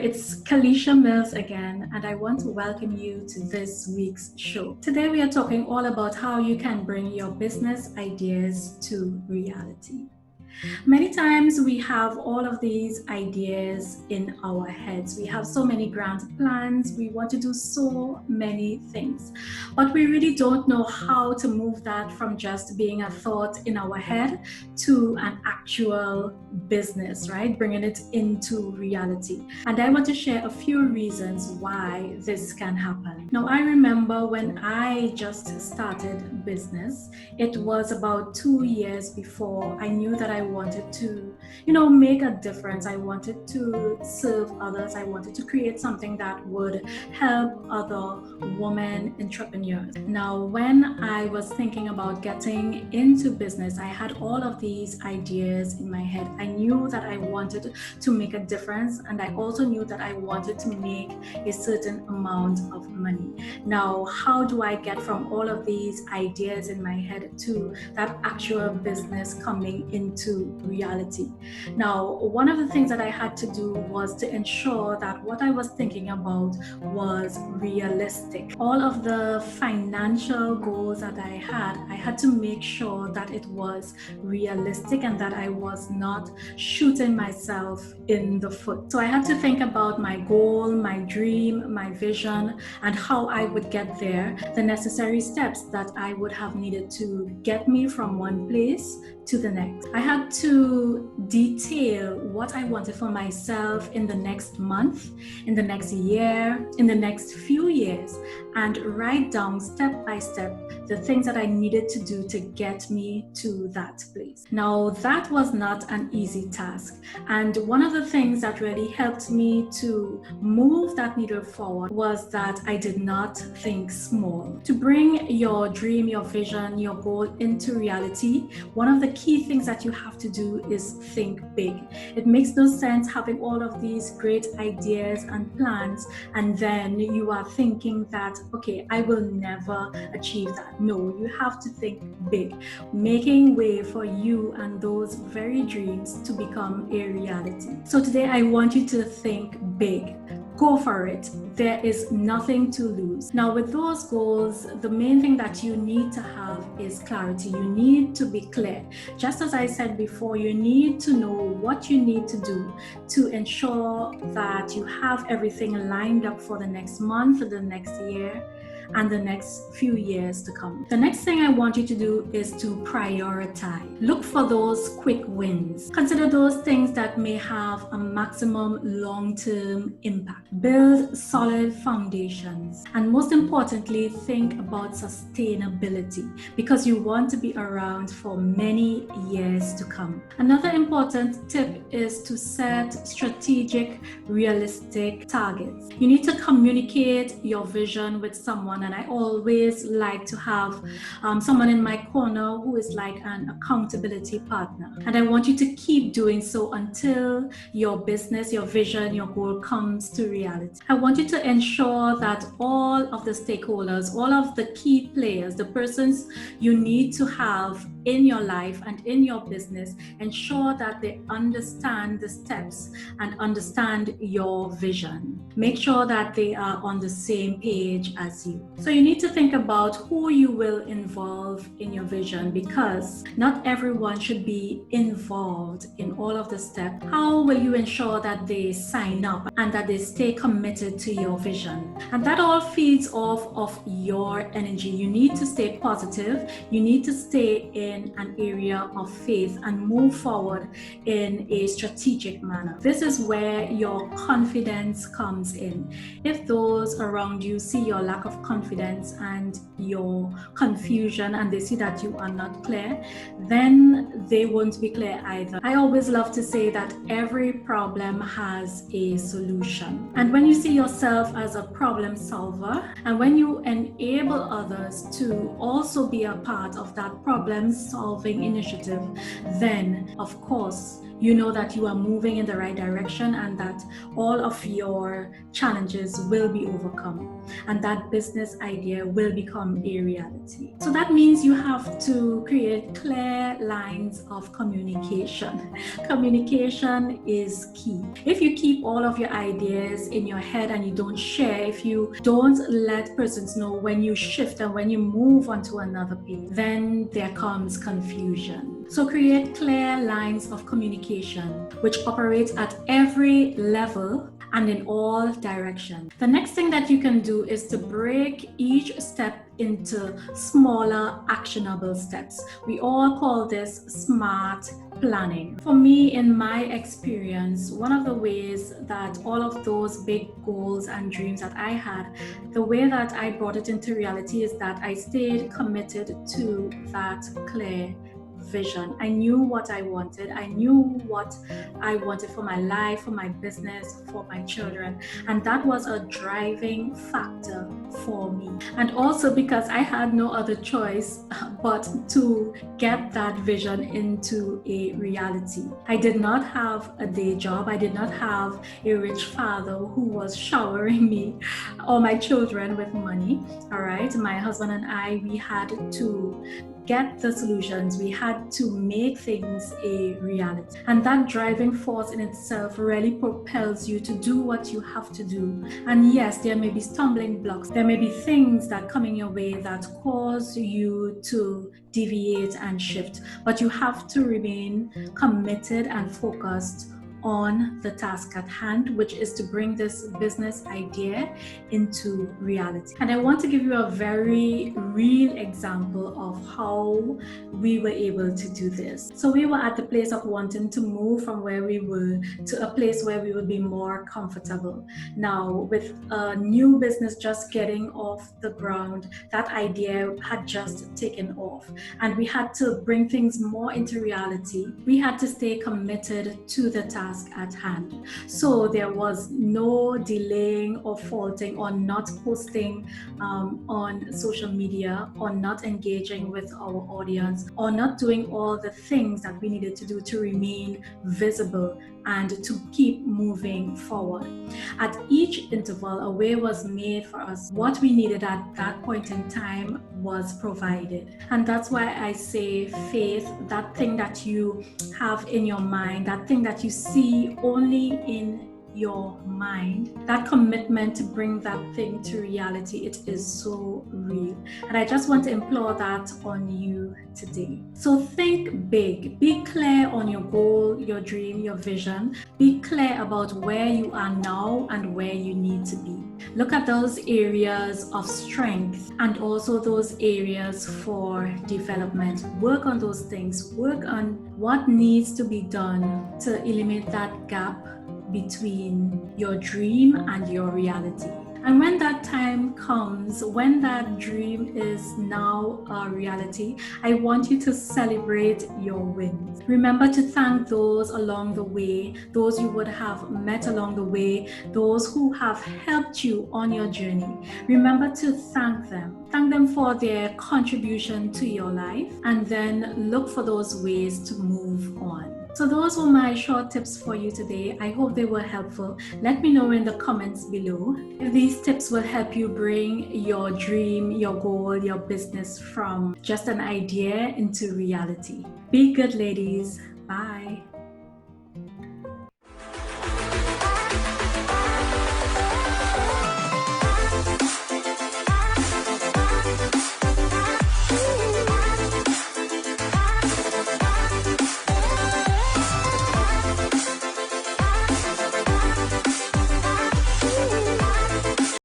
it's Kalisha Mills again, and I want to welcome you to this week's show. Today, we are talking all about how you can bring your business ideas to reality. Many times we have all of these ideas in our heads. We have so many grand plans. We want to do so many things, but we really don't know how to move that from just being a thought in our head to an actual business, right? Bringing it into reality. And I want to share a few reasons why this can happen. Now, I remember when I just started business, it was about 2 years before I knew that I wanted to, make a difference. I wanted to serve others. I wanted to create something that would help other women entrepreneurs. Now, when I was thinking about getting into business, I had all of these ideas in my head. I knew that I wanted to make a difference, and I also knew that I wanted to make a certain amount of money. Now, how do I get from all of these ideas in my head to that actual business coming into reality? Now, one of the things that I had to do was to ensure that what I was thinking about was realistic. All of the financial goals that I had to make sure that it was realistic and that I was not shooting myself in the foot. So I had to think about my goal, my dream, my vision, and how I would get there, the necessary steps that I would have needed to get me from one place to the next. I had to detail what I wanted for myself in the next month, in the next year, in the next few years, and write down step by step the things that I needed to do to get me to that place. Now, that was not an easy task. And one of the things that really helped me to move that needle forward was that I did not think small. To bring your dream, your vision, your goal into reality, one of the key things that you have to do is think big. It makes no sense having all of these great ideas and plans, and then you are thinking that, okay, I will never achieve that. No, you have to think big, making way for you and those very dreams to become a reality. So today I want you to think big. Go for it. There is nothing to lose. Now, with those goals, the main thing that you need to have is clarity. You need to be clear. Just as I said before, you need to know what you need to do to ensure that you have everything lined up for the next month, the next year, and the next few years to come. The next thing I want you to do is to prioritize. Look for those quick wins. Consider those things that may have a maximum long-term impact. Build solid foundations. And most importantly, think about sustainability, because you want to be around for many years to come. Another important tip is to set strategic, realistic targets. You need to communicate your vision with someone, and I always like to have someone in my corner who is like an accountability partner. And I want you to keep doing so until your business, your vision, your goal comes to reality. I want you to ensure that all of the stakeholders, all of the key players, the persons you need to have in your life and in your business, ensure that they understand the steps and understand your vision. Make sure that they are on the same page as you. So you need to think about who you will involve in your vision, because not everyone should be involved in all of the steps. How will you ensure that they sign up and that they stay committed to your vision? And that all feeds off of your energy. You need to stay positive. You need to stay in an area of faith and move forward in a strategic manner. This is where your confidence comes in. If those around you see your lack of confidence and your confusion, and they see that you are not clear, then they won't be clear either. I always love to say that every problem has a solution. And when you see yourself as a problem solver, and when you enable others to also be a part of that problem solving initiative, then of course you know that you are moving in the right direction and that all of your challenges will be overcome and that business idea will become a reality. So that means you have to create clear lines of communication. Communication is key. If you keep all of your ideas in your head and you don't share, if you don't let persons know when you shift and when you move onto another page, then there comes confusion. So create clear lines of communication which operates at every level and in all directions. The next thing that you can do is to break each step into smaller actionable steps. We all call this smart planning. For me, in my experience, one of the ways that all of those big goals and dreams that I had, the way that I brought it into reality is that I stayed committed to that clear vision. I knew what I wanted. I knew what I wanted for my life, for my business, for my children. And that was a driving factor for me. And also because I had no other choice but to get that vision into a reality. I did not have a day job. I did not have a rich father who was showering me or my children with money. All right. My husband and I, we had to get the solutions. We had to make things a reality. And that driving force in itself really propels you to do what you have to do. And yes, there may be stumbling blocks. There may be things that come in your way that cause you to deviate and shift, but you have to remain committed and focused on the task at hand, which is to bring this business idea into reality. And I want to give you a very real example of how we were able to do this. So we were at the place of wanting to move from where we were to a place where we would be more comfortable. Now, with a new business just getting off the ground, that idea had just taken off, and we had to bring things more into reality. We had to stay committed to the task at hand. So there was no delaying or faulting or not posting on social media or not engaging with our audience or not doing all the things that we needed to do to remain visible and to keep moving forward. At each interval, a way was made for us. What we needed at that point in time was provided. And that's why I say faith, that thing that you have in your mind, that thing that you see only in your mind, that commitment to bring that thing to reality, it is so real. And I just want to implore that on you today. So think big, be clear on your goal, your dream, your vision. Be clear about where you are now and where you need to be. Look at those areas of strength and also those areas for development. Work on those things. Work on what needs to be done to eliminate that gap between your dream and your reality. And when that time comes, when that dream is now a reality, I want you to celebrate your wins. Remember to thank those along the way, those you would have met along the way, those who have helped you on your journey. Remember to thank them. Thank them for their contribution to your life, and then look for those ways to move on. So those were my short tips for you today. I hope they were helpful. Let me know in the comments below if these tips will help you bring your dream, your goal, your business from just an idea into reality. Be good, ladies. Bye.